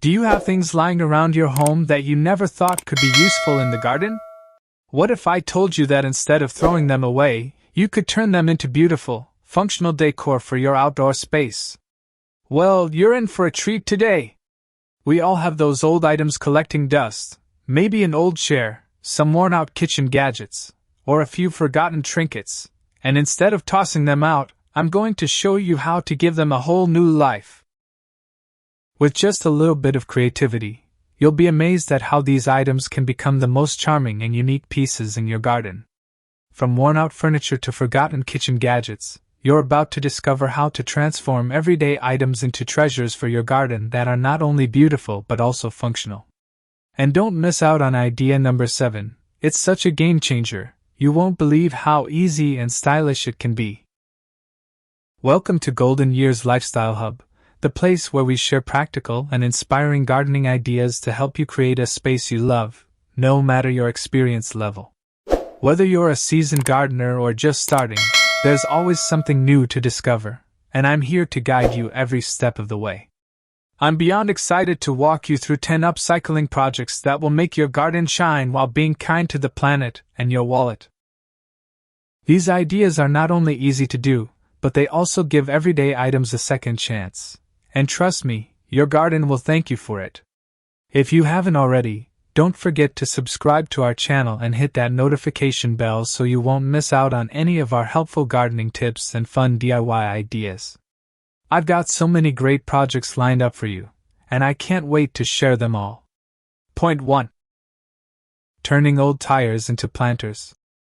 Do you have things lying around your home that you never thought could be useful in the garden? What if I told you that instead of throwing them away, you could turn them into beautiful, functional decor for your outdoor space? Well, you're in for a treat today. We all have those old items collecting dust, maybe an old chair, some worn-out kitchen gadgets, or a few forgotten trinkets, and instead of tossing them out, I'm going to show you how to give them a whole new life. With just a little bit of creativity, you'll be amazed at how these items can become the most charming and unique pieces in your garden. From worn-out furniture to forgotten kitchen gadgets, you're about to discover how to transform everyday items into treasures for your garden that are not only beautiful but also functional. And don't miss out on idea number 7. It's such a game changer, you won't believe how easy and stylish it can be. Welcome to Golden Years Lifestyle Hub, the place where we share practical and inspiring gardening ideas to help you create a space you love, no matter your experience level. Whether you're a seasoned gardener or just starting, there's always something new to discover, and I'm here to guide you every step of the way. I'm beyond excited to walk you through 10 upcycling projects that will make your garden shine while being kind to the planet and your wallet. These ideas are not only easy to do, but they also give everyday items a second chance. And trust me, your garden will thank you for it. If you haven't already, don't forget to subscribe to our channel and hit that notification bell so you won't miss out on any of our helpful gardening tips and fun DIY ideas. I've got so many great projects lined up for you, and I can't wait to share them all. Point 1. Turning old tires into planters.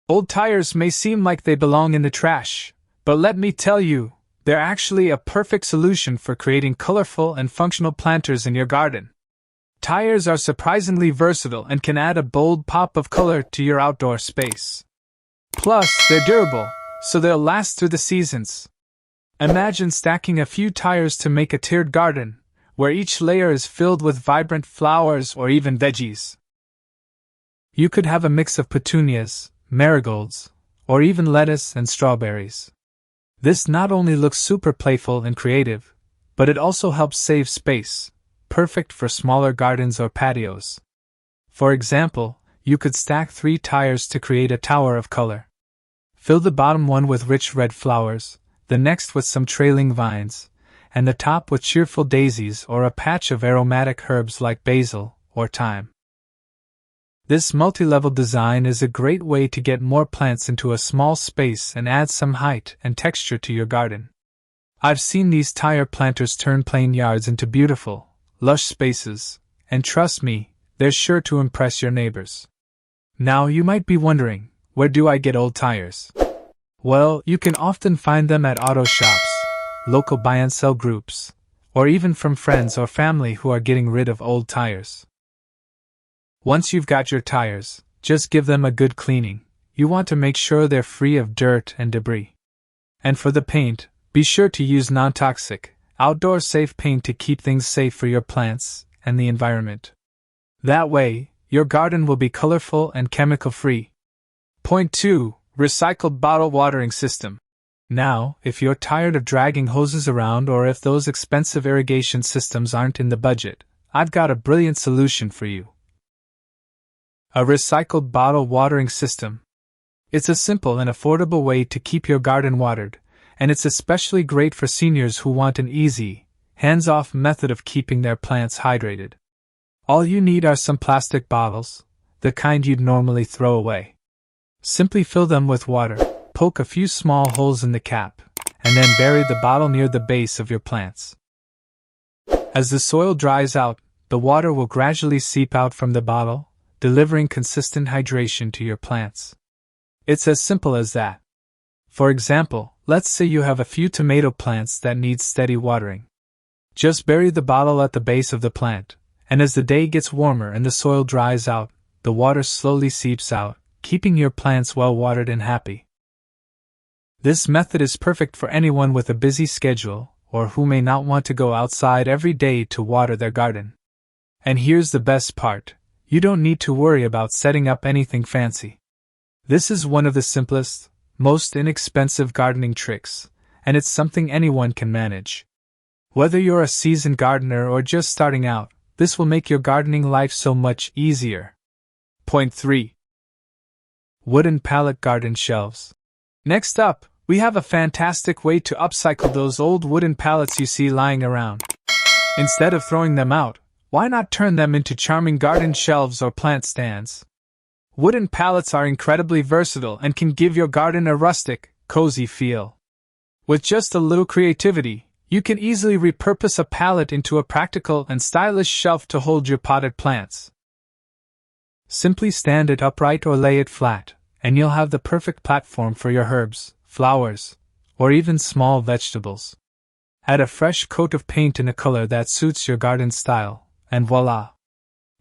Old tires may seem like they belong in the trash, but let me tell you, they're actually a perfect solution for creating colorful and functional planters in your garden. Tires are surprisingly versatile and can add a bold pop of color to your outdoor space. Plus, they're durable, so they'll last through the seasons. Imagine stacking a few tires to make a tiered garden, where each layer is filled with vibrant flowers or even veggies. You could have a mix of petunias, marigolds, or even lettuce and strawberries. This not only looks super playful and creative, but it also helps save space, perfect for smaller gardens or patios. For example, you could stack 3 tires to create a tower of color. Fill the bottom one with rich red flowers, the next with some trailing vines, and the top with cheerful daisies or a patch of aromatic herbs like basil or thyme. This multi-level design is a great way to get more plants into a small space and add some height and texture to your garden. I've seen these tire planters turn plain yards into beautiful, lush spaces, and trust me, they're sure to impress your neighbors. Now you might be wondering, where do I get old tires? Well, you can often find them at auto shops, local buy and sell groups, or even from friends or family who are getting rid of old tires. Once you've got your tires, just give them a good cleaning. You want to make sure they're free of dirt and debris. And for the paint, be sure to use non-toxic, outdoor-safe paint to keep things safe for your plants and the environment. That way, your garden will be colorful and chemical-free. Point 2. Recycled bottle watering system. Now, if you're tired of dragging hoses around or if those expensive irrigation systems aren't in the budget, I've got a brilliant solution for you. A recycled bottle watering system. It's a simple and affordable way to keep your garden watered, and it's especially great for seniors who want an easy, hands-off method of keeping their plants hydrated. All you need are some plastic bottles, the kind you'd normally throw away. Simply fill them with water, poke a few small holes in the cap, and then bury the bottle near the base of your plants. As the soil dries out, the water will gradually seep out from the bottle, delivering consistent hydration to your plants. It's as simple as that. For example, let's say you have a few tomato plants that need steady watering. Just bury the bottle at the base of the plant, and as the day gets warmer and the soil dries out, the water slowly seeps out, keeping your plants well watered and happy. This method is perfect for anyone with a busy schedule or who may not want to go outside every day to water their garden. And here's the best part. You don't need to worry about setting up anything fancy. This is one of the simplest, most inexpensive gardening tricks, and it's something anyone can manage. Whether you're a seasoned gardener or just starting out, This will make your gardening life so much easier. Point 3. Wooden pallet garden shelves. Next up, we have a fantastic way to upcycle those old wooden pallets you see lying around. Instead of throwing them out, why not turn them into charming garden shelves or plant stands? Wooden pallets are incredibly versatile and can give your garden a rustic, cozy feel. With just a little creativity, you can easily repurpose a pallet into a practical and stylish shelf to hold your potted plants. Simply stand it upright or lay it flat, and you'll have the perfect platform for your herbs, flowers, or even small vegetables. Add a fresh coat of paint in a color that suits your garden style, and voila!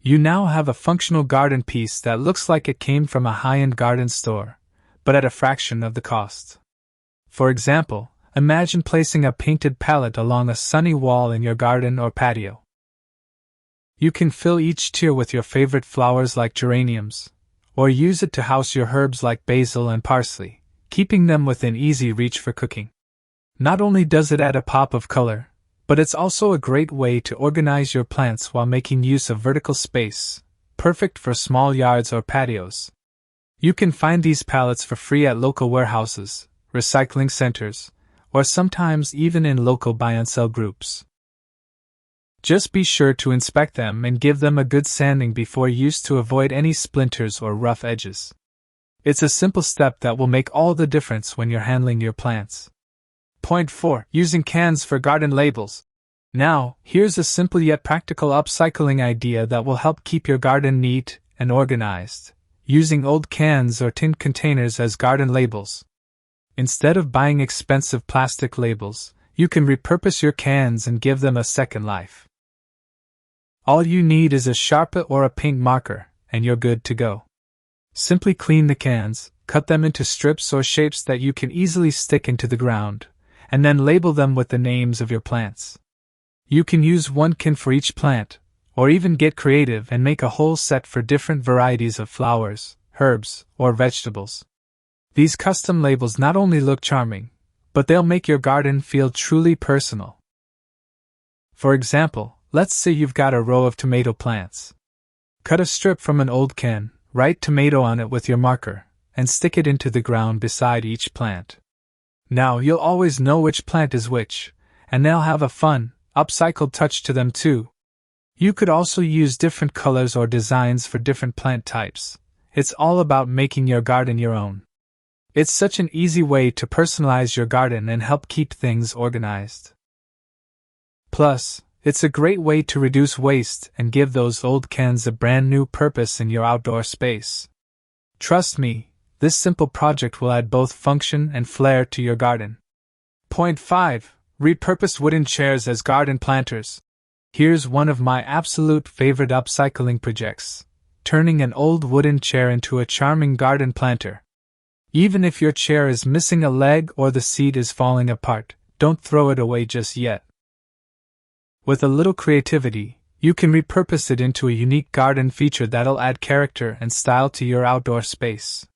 You now have a functional garden piece that looks like it came from a high-end garden store, but at a fraction of the cost. For example, imagine placing a painted palette along a sunny wall in your garden or patio. You can fill each tier with your favorite flowers like geraniums, or use it to house your herbs like basil and parsley, keeping them within easy reach for cooking. Not only does it add a pop of color, but it's also a great way to organize your plants while making use of vertical space, perfect for small yards or patios. You can find these pallets for free at local warehouses, recycling centers, or sometimes even in local buy and sell groups. Just be sure to inspect them and give them a good sanding before use to avoid any splinters or rough edges. It's a simple step that will make all the difference when you're handling your plants. Point 4. Using cans for garden labels. Now, here's a simple yet practical upcycling idea that will help keep your garden neat and organized, using old cans or tin containers as garden labels. Instead of buying expensive plastic labels, you can repurpose your cans and give them a second life. All you need is a Sharpie or a paint marker, and you're good to go. Simply clean the cans, cut them into strips or shapes that you can easily stick into the ground, and then label them with the names of your plants. You can use one can for each plant, or even get creative and make a whole set for different varieties of flowers, herbs, or vegetables. These custom labels not only look charming, but they'll make your garden feel truly personal. For example, let's say you've got a row of tomato plants. Cut a strip from an old can, write tomato on it with your marker, and stick it into the ground beside each plant. Now you'll always know which plant is which, and they'll have a fun, upcycled touch to them too. You could also use different colors or designs for different plant types. It's all about making your garden your own. It's such an easy way to personalize your garden and help keep things organized. Plus, it's a great way to reduce waste and give those old cans a brand new purpose in your outdoor space. Trust me, this simple project will add both function and flair to your garden. Point 5. Repurposed wooden chairs as garden planters. Here's one of my absolute favorite upcycling projects: turning an old wooden chair into a charming garden planter. Even if your chair is missing a leg or the seat is falling apart, don't throw it away just yet. With a little creativity, you can repurpose it into a unique garden feature that'll add character and style to your outdoor space.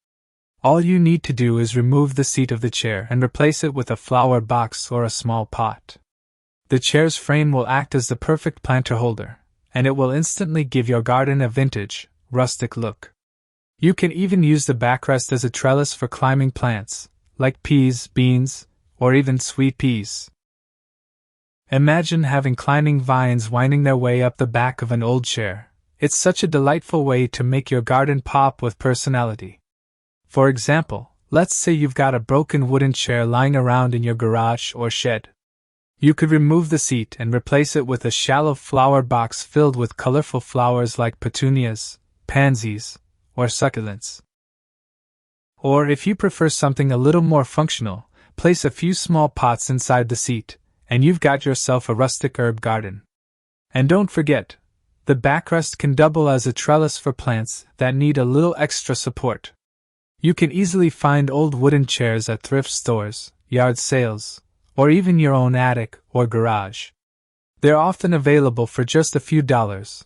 All you need to do is remove the seat of the chair and replace it with a flower box or a small pot. The chair's frame will act as the perfect planter holder, and it will instantly give your garden a vintage, rustic look. You can even use the backrest as a trellis for climbing plants, like peas, beans, or even sweet peas. Imagine having climbing vines winding their way up the back of an old chair. It's such a delightful way to make your garden pop with personality. For example, let's say you've got a broken wooden chair lying around in your garage or shed. You could remove the seat and replace it with a shallow flower box filled with colorful flowers like petunias, pansies, or succulents. Or if you prefer something a little more functional, place a few small pots inside the seat, and you've got yourself a rustic herb garden. And don't forget, the backrest can double as a trellis for plants that need a little extra support. You can easily find old wooden chairs at thrift stores, yard sales, or even your own attic or garage. They're often available for just a few dollars,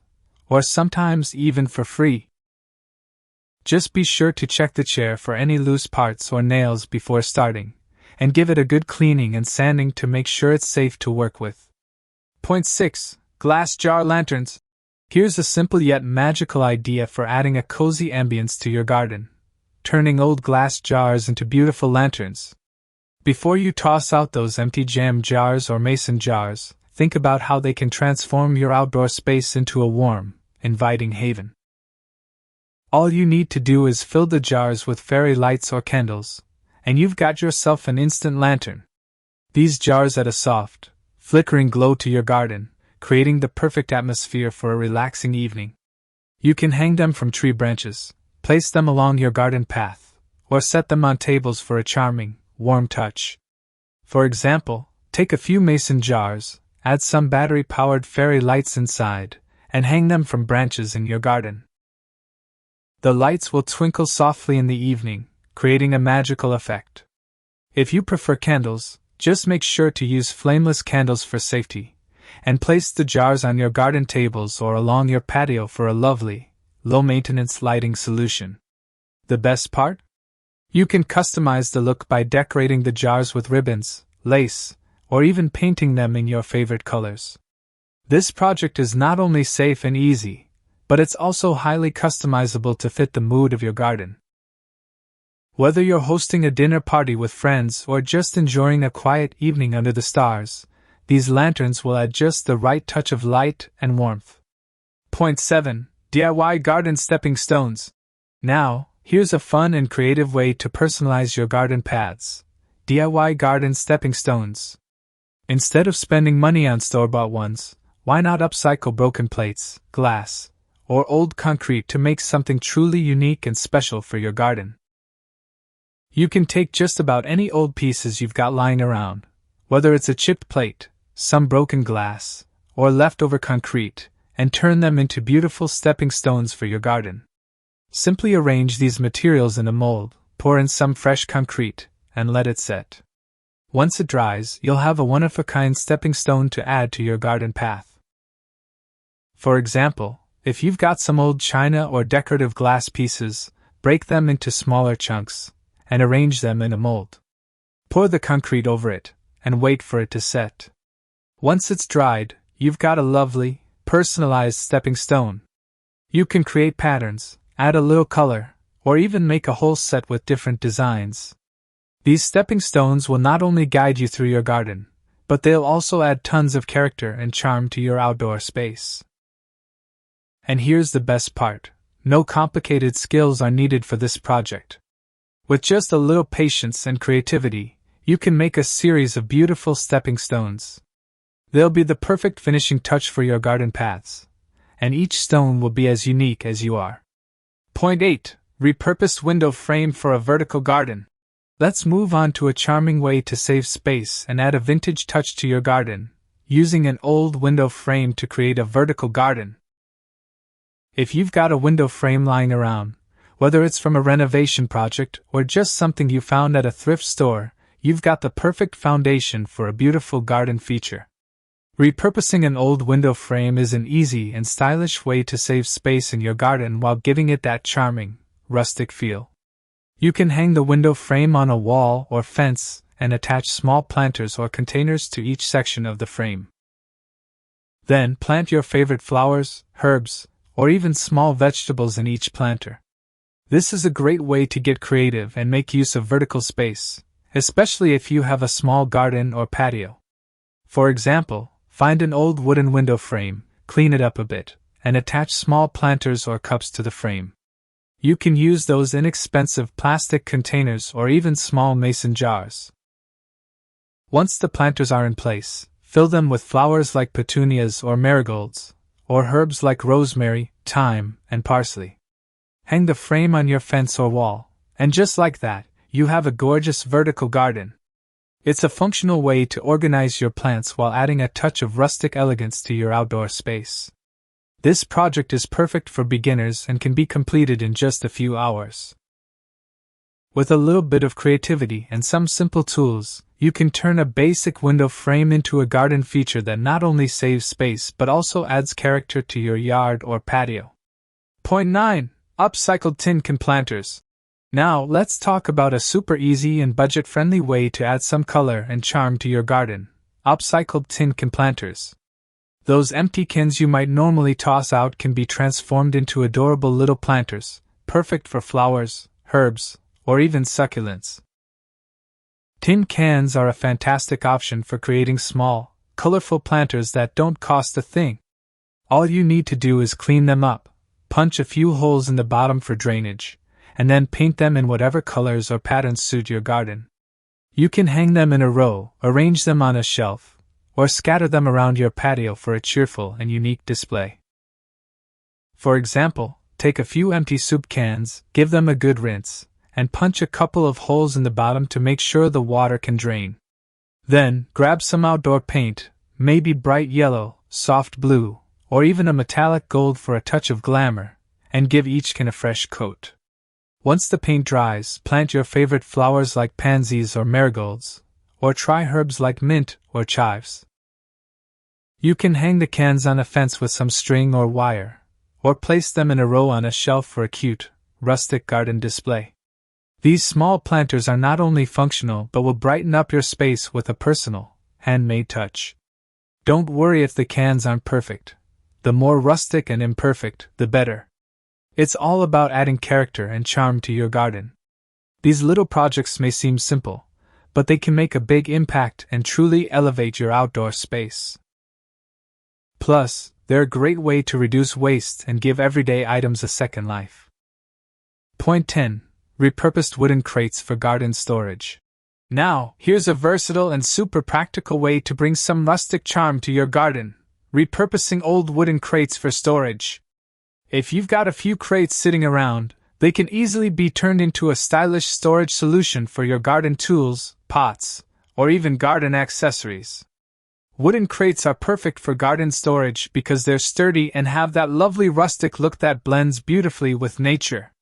or sometimes even for free. Just be sure to check the chair for any loose parts or nails before starting, and give it a good cleaning and sanding to make sure it's safe to work with. Point 6. Glass jar lanterns. Here's a simple yet magical idea for adding a cozy ambience to your garden: turning old glass jars into beautiful lanterns. Before you toss out those empty jam jars or mason jars, think about how they can transform your outdoor space into a warm, inviting haven. All you need to do is fill the jars with fairy lights or candles, and you've got yourself an instant lantern. These jars add a soft, flickering glow to your garden, creating the perfect atmosphere for a relaxing evening. You can hang them from tree branches, place them along your garden path, or set them on tables for a charming, warm touch. For example, take a few mason jars, add some battery-powered fairy lights inside, and hang them from branches in your garden. The lights will twinkle softly in the evening, creating a magical effect. If you prefer candles, just make sure to use flameless candles for safety, and place the jars on your garden tables or along your patio for a lovely, low-maintenance lighting solution. The best part? You can customize the look by decorating the jars with ribbons, lace, or even painting them in your favorite colors. This project is not only safe and easy, but it's also highly customizable to fit the mood of your garden. Whether you're hosting a dinner party with friends or just enjoying a quiet evening under the stars, these lanterns will add just the right touch of light and warmth. Point 7. DIY Garden Stepping Stones. Now, here's a fun and creative way to personalize your garden paths. DIY garden stepping stones. Instead of spending money on store-bought ones, why not upcycle broken plates, glass, or old concrete to make something truly unique and special for your garden? You can take just about any old pieces you've got lying around, whether it's a chipped plate, some broken glass, or leftover concrete, and turn them into beautiful stepping stones for your garden. Simply arrange these materials in a mold, pour in some fresh concrete, and let it set. Once it dries, you'll have a one-of-a-kind stepping stone to add to your garden path. For example, if you've got some old china or decorative glass pieces, break them into smaller chunks, and arrange them in a mold. Pour the concrete over it, and wait for it to set. Once it's dried, you've got a lovely, personalized stepping stone. You can create patterns, add a little color, or even make a whole set with different designs. These stepping stones will not only guide you through your garden, but they'll also add tons of character and charm to your outdoor space. And here's the best part: no complicated skills are needed for this project. With just a little patience and creativity, you can make a series of beautiful stepping stones. They'll be the perfect finishing touch for your garden paths, and each stone will be as unique as you are. Point 8. Repurposed window frame for a vertical garden. Let's move on to a charming way to save space and add a vintage touch to your garden, using an old window frame to create a vertical garden. If you've got a window frame lying around, whether it's from a renovation project or just something you found at a thrift store, you've got the perfect foundation for a beautiful garden feature. Repurposing an old window frame is an easy and stylish way to save space in your garden while giving it that charming, rustic feel. You can hang the window frame on a wall or fence and attach small planters or containers to each section of the frame. Then plant your favorite flowers, herbs, or even small vegetables in each planter. This is a great way to get creative and make use of vertical space, especially if you have a small garden or patio. For example, find an old wooden window frame, clean it up a bit, and attach small planters or cups to the frame. You can use those inexpensive plastic containers or even small mason jars. Once the planters are in place, fill them with flowers like petunias or marigolds, or herbs like rosemary, thyme, and parsley. Hang the frame on your fence or wall, and just like that, you have a gorgeous vertical garden. It's a functional way to organize your plants while adding a touch of rustic elegance to your outdoor space. This project is perfect for beginners and can be completed in just a few hours. With a little bit of creativity and some simple tools, you can turn a basic window frame into a garden feature that not only saves space but also adds character to your yard or patio. Point 9. Upcycled tin can planters. Now, let's talk about a super easy and budget-friendly way to add some color and charm to your garden: upcycled tin can planters. Those empty cans you might normally toss out can be transformed into adorable little planters, perfect for flowers, herbs, or even succulents. Tin cans are a fantastic option for creating small, colorful planters that don't cost a thing. All you need to do is clean them up, punch a few holes in the bottom for drainage, and then paint them in whatever colors or patterns suit your garden. You can hang them in a row, arrange them on a shelf, or scatter them around your patio for a cheerful and unique display. For example, take a few empty soup cans, give them a good rinse, and punch a couple of holes in the bottom to make sure the water can drain. Then, grab some outdoor paint, maybe bright yellow, soft blue, or even a metallic gold for a touch of glamour, and give each can a fresh coat. Once the paint dries, plant your favorite flowers like pansies or marigolds, or try herbs like mint or chives. You can hang the cans on a fence with some string or wire, or place them in a row on a shelf for a cute, rustic garden display. These small planters are not only functional but will brighten up your space with a personal, handmade touch. Don't worry if the cans aren't perfect. The more rustic and imperfect, the better. It's all about adding character and charm to your garden. These little projects may seem simple, but they can make a big impact and truly elevate your outdoor space. Plus, they're a great way to reduce waste and give everyday items a second life. Point 10. Repurposed wooden crates for garden storage. Now, here's a versatile and super practical way to bring some rustic charm to your garden: repurposing old wooden crates for storage. If you've got a few crates sitting around, they can easily be turned into a stylish storage solution for your garden tools, pots, or even garden accessories. Wooden crates are perfect for garden storage because they're sturdy and have that lovely rustic look that blends beautifully with nature.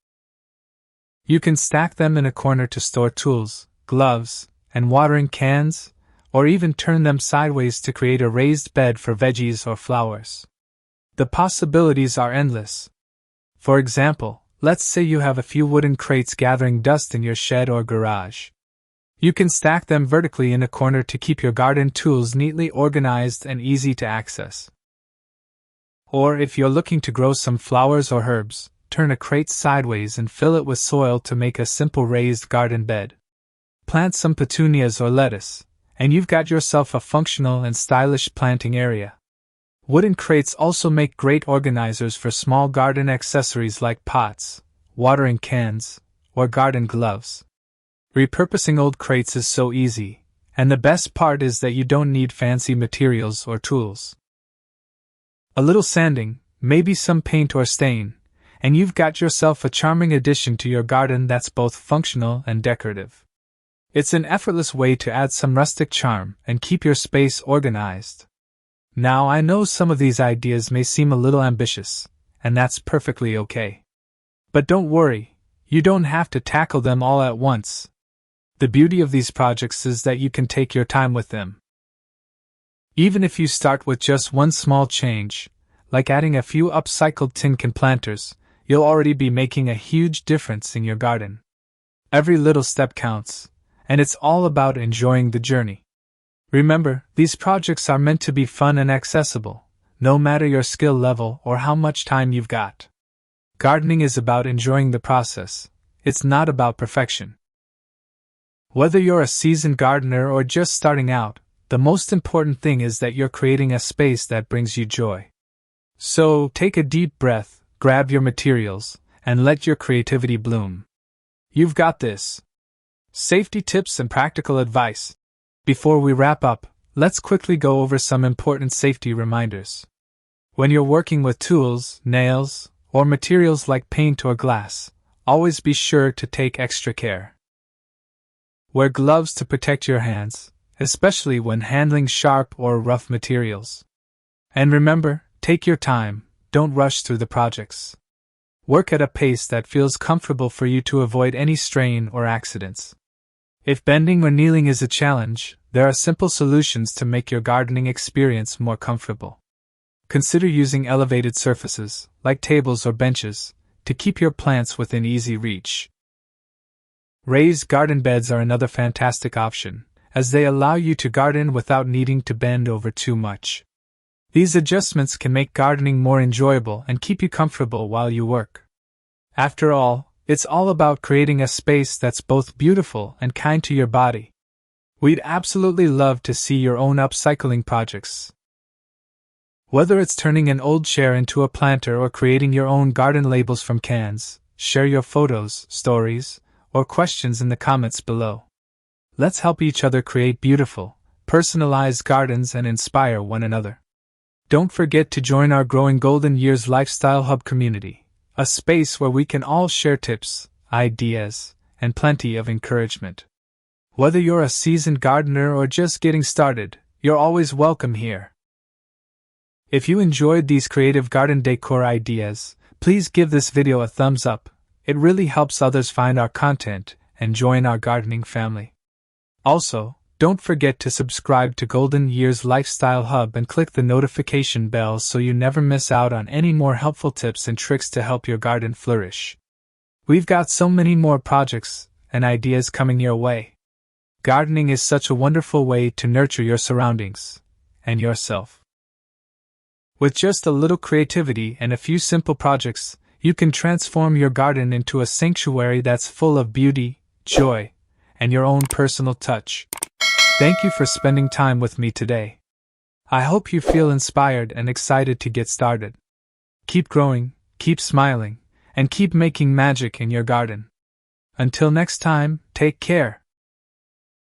You can stack them in a corner to store tools, gloves, and watering cans, or even turn them sideways to create a raised bed for veggies or flowers. The possibilities are endless. For example, let's say you have a few wooden crates gathering dust in your shed or garage. You can stack them vertically in a corner to keep your garden tools neatly organized and easy to access. Or if you're looking to grow some flowers or herbs, turn a crate sideways and fill it with soil to make a simple raised garden bed. Plant some petunias or lettuce, and you've got yourself a functional and stylish planting area. Wooden crates also make great organizers for small garden accessories like pots, watering cans, or garden gloves. Repurposing old crates is so easy, and the best part is that you don't need fancy materials or tools. A little sanding, maybe some paint or stain, and you've got yourself a charming addition to your garden that's both functional and decorative. It's an effortless way to add some rustic charm and keep your space organized. Now, I know some of these ideas may seem a little ambitious, and that's perfectly okay. But don't worry, you don't have to tackle them all at once. The beauty of these projects is that you can take your time with them. Even if you start with just one small change, like adding a few upcycled tin can planters, you'll already be making a huge difference in your garden. Every little step counts, and it's all about enjoying the journey. Remember, these projects are meant to be fun and accessible, no matter your skill level or how much time you've got. Gardening is about enjoying the process. It's not about perfection. Whether you're a seasoned gardener or just starting out, the most important thing is that you're creating a space that brings you joy. So, take a deep breath, grab your materials, and let your creativity bloom. You've got this. Safety tips and practical advice. Before we wrap up, let's quickly go over some important safety reminders. When you're working with tools, nails, or materials like paint or glass, always be sure to take extra care. Wear gloves to protect your hands, especially when handling sharp or rough materials. And remember, take your time, don't rush through the projects. Work at a pace that feels comfortable for you to avoid any strain or accidents. If bending or kneeling is a challenge, there are simple solutions to make your gardening experience more comfortable. Consider using elevated surfaces, like tables or benches, to keep your plants within easy reach. Raised garden beds are another fantastic option, as they allow you to garden without needing to bend over too much. These adjustments can make gardening more enjoyable and keep you comfortable while you work. After all, it's all about creating a space that's both beautiful and kind to your body. We'd absolutely love to see your own upcycling projects. Whether it's turning an old chair into a planter or creating your own garden labels from cans, share your photos, stories, or questions in the comments below. Let's help each other create beautiful, personalized gardens and inspire one another. Don't forget to join our growing Golden Years Lifestyle Hub community, a space where we can all share tips, ideas, and plenty of encouragement. Whether you're a seasoned gardener or just getting started, you're always welcome here. If you enjoyed these creative garden decor ideas, please give this video a thumbs up. It really helps others find our content and join our gardening family. Also, don't forget to subscribe to Golden Years Lifestyle Hub and click the notification bell so you never miss out on any more helpful tips and tricks to help your garden flourish. We've got so many more projects and ideas coming your way. Gardening is such a wonderful way to nurture your surroundings and yourself. With just a little creativity and a few simple projects, you can transform your garden into a sanctuary that's full of beauty, joy, and your own personal touch. Thank you for spending time with me today. I hope you feel inspired and excited to get started. Keep growing, keep smiling, and keep making magic in your garden. Until next time, take care.